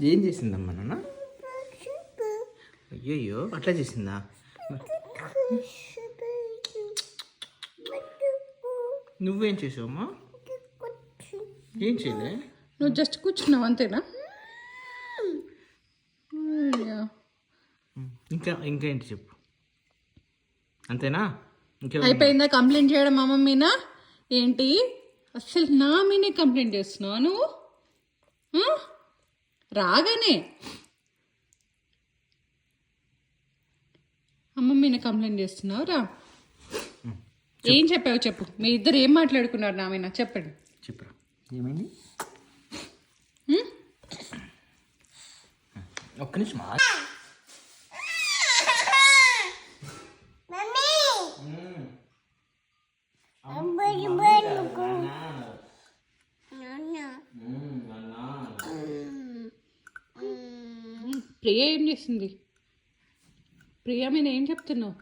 ఏం చేసిందమ్మా నాన్న? అయ్యయ్యో అట్లా చేసిందా? నువ్వేం చేసావమ్మా? ఏం చేయలే. నువ్వు జస్ట్ కూర్చున్నావు అంతేనా? ఇంకా ఇంకా ఏంటి చెప్పు. అంతేనా? అయిపోయిందా కంప్లైంట్ చేయడం మా మమ్మీనా? ఏంటి అసలు నా మీనే కంప్లైంట్ చేస్తున్నావు నువ్వు? రాగానే అమ్మ మీద కంప్లైంట్ చేస్తున్నావు రా. ఏం చెప్పావు చెప్పు. మీ ఇద్దరు ఏం మాట్లాడుకున్నారు నా మీద చెప్పండి. చెప్పురా ఏమైంది? ఒక్క నిమిషం ప్రియ ఏం చేసింది? ప్రియ మీద ఏం చెప్తున్నావు?